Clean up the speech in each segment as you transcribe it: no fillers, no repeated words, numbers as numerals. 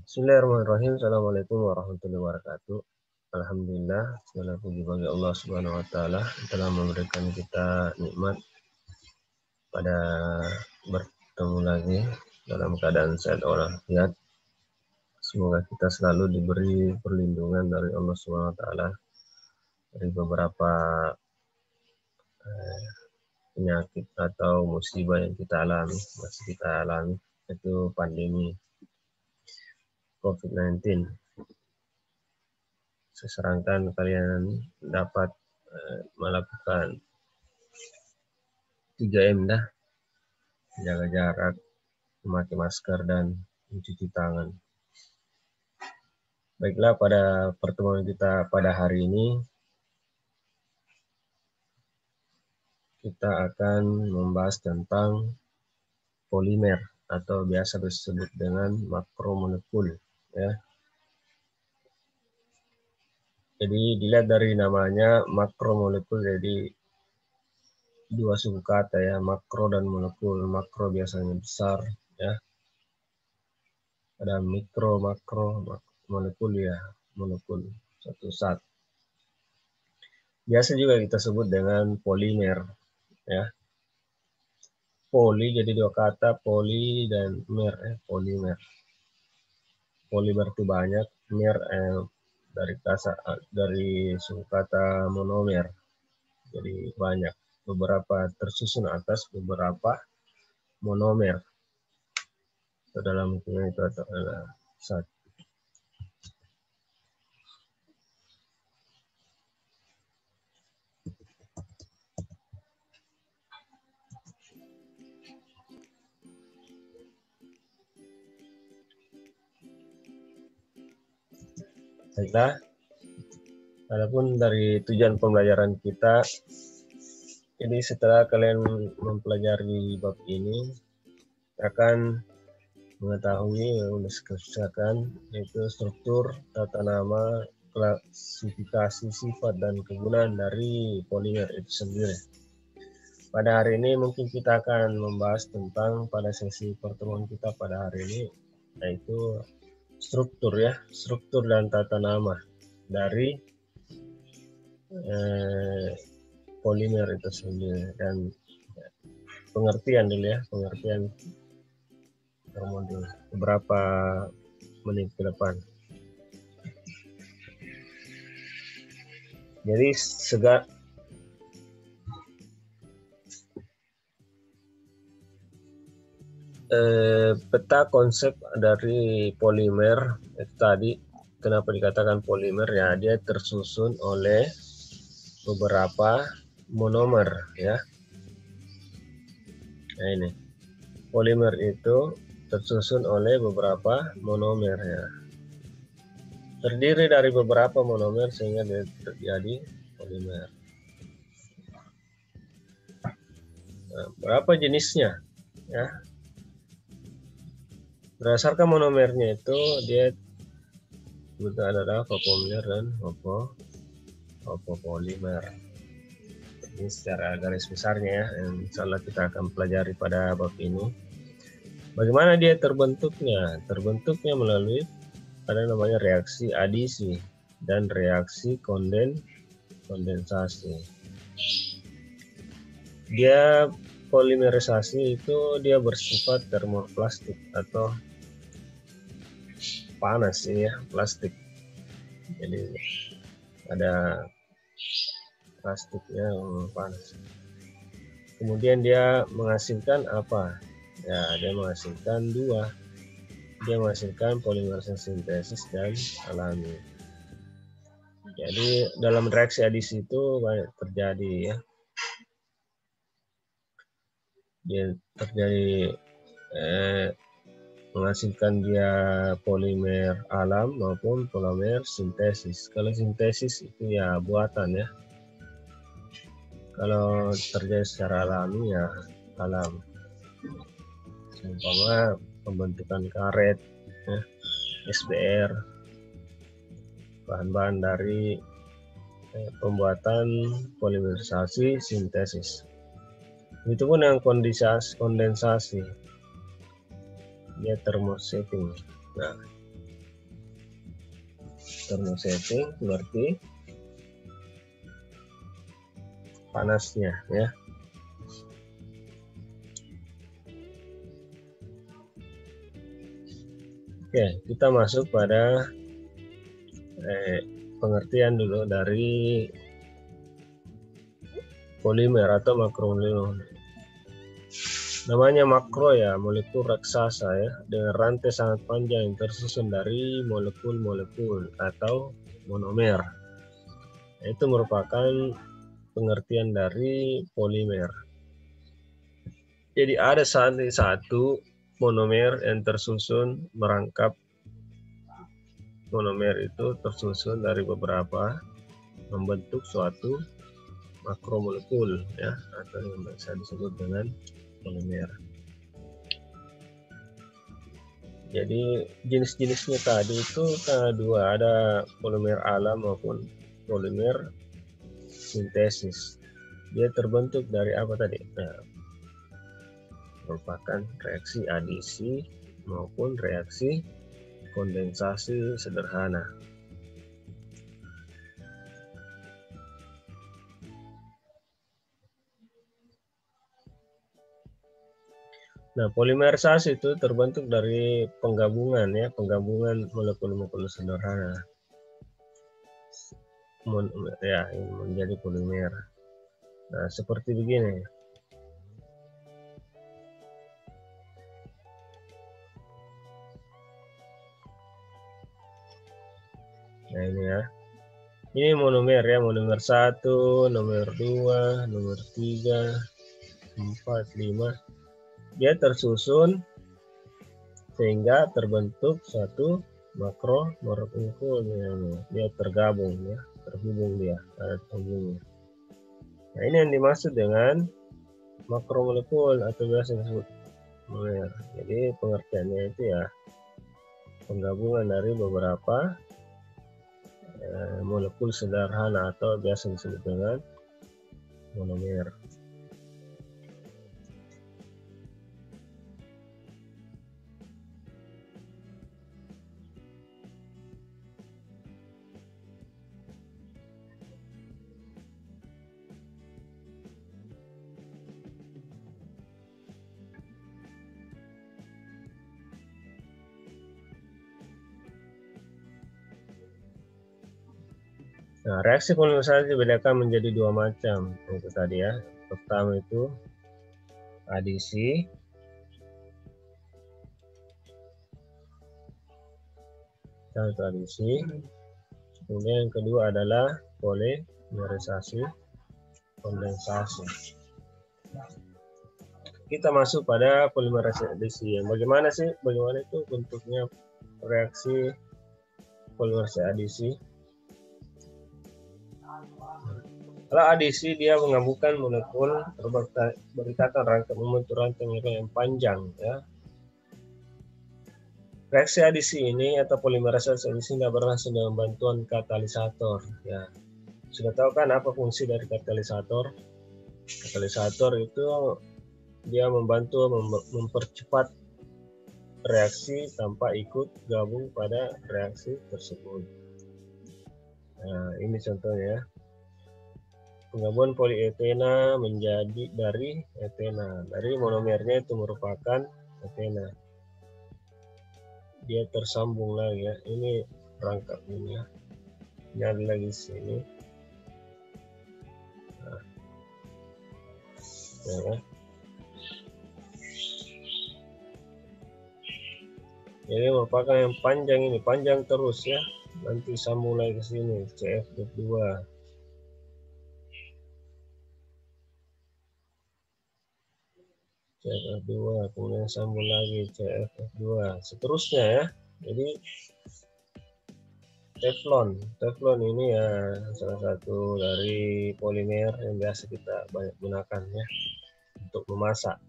Bismillahirrahmanirrahim. Assalamualaikum warahmatullahi wabarakatuh. Alhamdulillah, segala puji bagi Allah Subhanahu wa taala telah memberikan kita nikmat pada bertemu lagi dalam keadaan sehat walafiat. Semoga kita selalu diberi perlindungan dari Allah Subhanahu wa taala dari beberapa penyakit atau musibah yang masih kita alami, yaitu pandemi COVID-19. Saya sarankan kalian dapat melakukan 3M dah, jaga jarak, memakai masker, dan mencuci tangan. Baiklah, pada pertemuan kita pada hari ini kita akan membahas tentang polimer atau biasa disebut dengan makromolekul, ya. Jadi dilihat dari namanya makromolekul, jadi dua suku kata ya, makro dan molekul. Makro biasanya besar, ya. Ada mikro, makro, molekul ya, molekul satu zat. Biasa juga kita sebut dengan polimer, ya. Poli jadi dua kata, poli dan mer, polimer. Poli berarti banyak, mer dari suku kata monomer, jadi banyak, beberapa tersusun atas beberapa monomer. Itu dalam hitungan itu adalah satu. Baiklah, adapun dari tujuan pembelajaran kita, jadi setelah kalian mempelajari bab ini, akan mengetahui yang mendiskusikan, yaitu struktur, tata nama, klasifikasi, sifat, dan kegunaan dari polimer itu sendiri. Pada hari ini mungkin kita akan membahas tentang, pada sesi pertemuan kita pada hari ini, yaitu struktur ya, struktur dan tata nama dari polimer itu sendiri, dan pengertian dulu ya, pengertian termodul beberapa menit ke depan. Jadi peta konsep dari polimer itu tadi, kenapa dikatakan polimer ya, dia tersusun oleh beberapa monomer ya. Nah ini, polimer itu tersusun oleh beberapa monomer ya, terdiri dari beberapa monomer sehingga dia terjadi polimer. Nah, berapa jenisnya ya? Berdasarkan monomernya itu dia adalah fotomer dan fotopolimer. Ini secara garis besarnya ya, yang insya Allah kita akan pelajari pada bab ini. Bagaimana dia terbentuknya? Terbentuknya melalui ada namanya reaksi adisi dan reaksi kondensasi. Dia polimerisasi itu dia bersifat termoplastik atau panas ya, plastik. Jadi ada plastiknya panas. Kemudian dia menghasilkan apa? Ya, dia menghasilkan dua. Dia menghasilkan polimerisasi sintesis dan alami. Jadi dalam reaksi adisi itu banyak terjadi ya. Dia terjadi menghasilkan dia polimer alam maupun polimer sintesis. Kalau sintesis itu ya buatan ya. Kalau terjadi secara alami ya alam. Contohnya pembentukan karet, ya, SBR, bahan-bahan dari pembuatan polimerisasi sintesis. Itu pun yang kondensasi, dia thermosetting. Nah, Thermosetting berarti panasnya ya. Oke, kita masuk pada pengertian dulu dari polimer atau makromolekur. Namanya makro ya, molekul raksasa ya, dengan rantai sangat panjang yang tersusun dari molekul-molekul atau monomer. Itu merupakan pengertian dari polimer. Jadi ada satu monomer yang tersusun merangkap. Monomer itu tersusun dari beberapa membentuk suatu makromolekul ya, atau yang bisa disebut dengan polimer. Jadi jenis-jenisnya tadi itu ada dua, ada polimer alam maupun polimer sintesis. Dia terbentuk dari apa tadi? Nah, merupakan reaksi adisi maupun reaksi kondensasi sederhana. Nah, polimerisasi itu terbentuk dari penggabungan ya, penggabungan molekul-molekul sederhana ya, menjadi polimer. Nah, seperti begini. Nah, ini ya. Ini monomer ya, monomer 1, nomor 2, nomor 3, 4, 5. Dia tersusun sehingga terbentuk satu makromolekul. Dia tergabung ya, terhubung dia, ada terhubungnya. Nah, ini yang dimaksud dengan makromolekul atau biasa disebut monomer. Jadi pengertiannya itu ya penggabungan dari beberapa molekul sederhana atau biasa disebut dengan monomer. Nah, reaksi polimerisasi dibedakan menjadi dua macam. Itu tadi ya. Pertama itu adisi. Satu adisi. Kemudian yang kedua adalah polimerisasi kondensasi. Kita masuk pada polimerisasi adisi. Bagaimana sih? Bagaimana itu bentuknya reaksi polimerisasi adisi? Kalau adisi dia menggabungkan molekul berdekatan rangka membentuk rantai yang panjang ya. Reaksi adisi ini atau polimerisasi adisi tidak berhasil dengan bantuan katalisator ya. Sudah tahu kan apa fungsi dari katalisator? Katalisator itu dia membantu mempercepat reaksi tanpa ikut gabung pada reaksi tersebut. Nah, ini contohnya. Penggabungan polietena menjadi dari etena. Dari monomernya itu merupakan etena. Dia tersambung lagi ya. Ini rangkapnya. Ini ada lagi sini. Nah. Ya. Jadi merupakan yang panjang ini, panjang terus ya. Nanti sambung lagi ke sini, CF2. CF2, kemudian sambung lagi CF2, seterusnya ya. Jadi Teflon ini ya salah satu dari polimer yang biasa kita banyak gunakan ya untuk memasak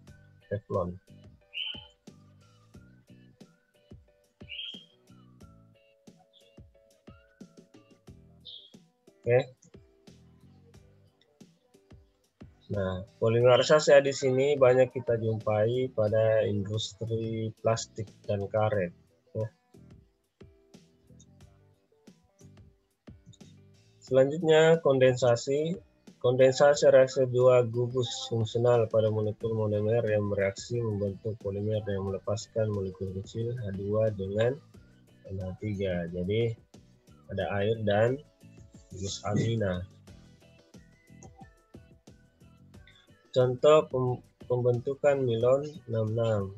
Teflon. Oke. Nah, polimerisasi di sini banyak kita jumpai pada industri plastik dan karet. Ya. Selanjutnya kondensasi. Kondensasi reaksi dua gugus fungsional pada molekul monomer yang bereaksi membentuk polimer yang melepaskan molekul kecil H2 dengan NH3. Jadi ada air dan gugus amina. Contoh pembentukan nilon 66.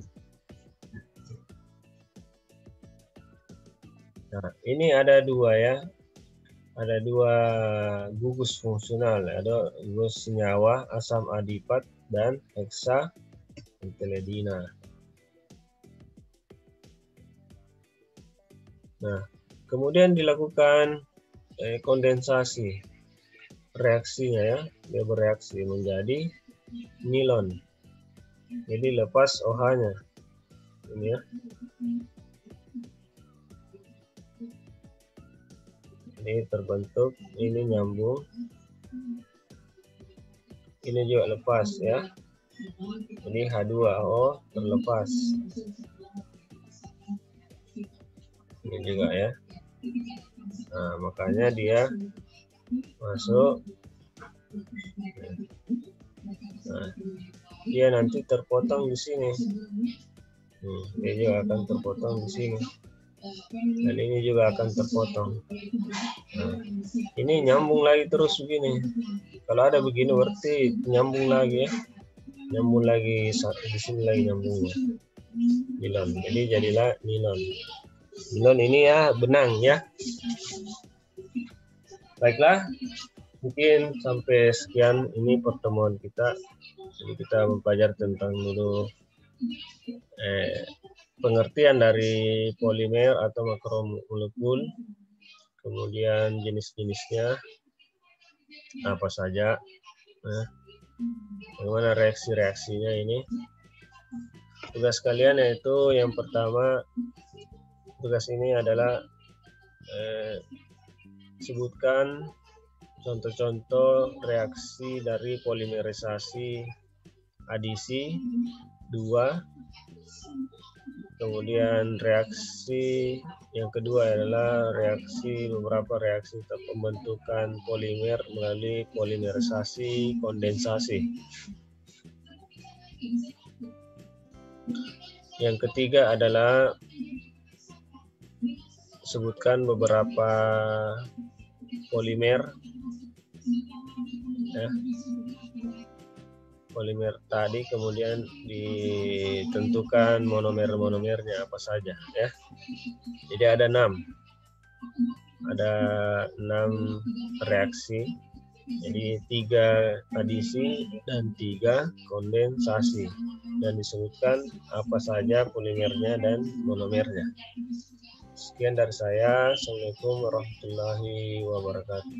Nah, ini ada dua ya. Ada dua gugus fungsional, ada gugus senyawa asam adipat dan heksaetiledina. Nah, kemudian dilakukan kondensasi reaksinya ya, dia bereaksi menjadi nilon. Jadi lepas OH-nya. Ini ya. Ini terbentuk, ini nyambung, ini juga lepas ya. Ini H2O terlepas. Ini juga ya. Nah, makanya dia masuk. Nah, dia nanti terpotong di sini. Dia juga akan terpotong di sini. Dan ini juga akan terpotong. Nah, ini nyambung lagi terus begini. Kalau ada begini berarti nyambung lagi ya. Nyambung lagi di sini lagi nyambungnya. Nilon. Jadi jadilah nilon. Nilon ini ya benang ya. Baiklah, mungkin sampai sekian ini pertemuan kita. Jadi kita mempelajari tentang dulu pengertian dari polimer atau makromolekul, kemudian jenis-jenisnya apa saja, bagaimana reaksi-reaksinya ini. Tugas kalian yaitu yang pertama, tugas ini adalah sebutkan contoh-contoh reaksi dari polimerisasi adisi 2. Kemudian reaksi yang kedua adalah beberapa reaksi pembentukan polimer melalui polimerisasi kondensasi. Yang ketiga adalah sebutkan beberapa polimer ya. Polimer tadi, kemudian ditentukan monomer-monomernya apa saja ya. Jadi ada 6 reaksi, jadi 3 adisi dan 3 kondensasi, dan disebutkan apa saja polimernya dan monomernya. Sekian dari saya. Assalamualaikum warahmatullahi wabarakatuh.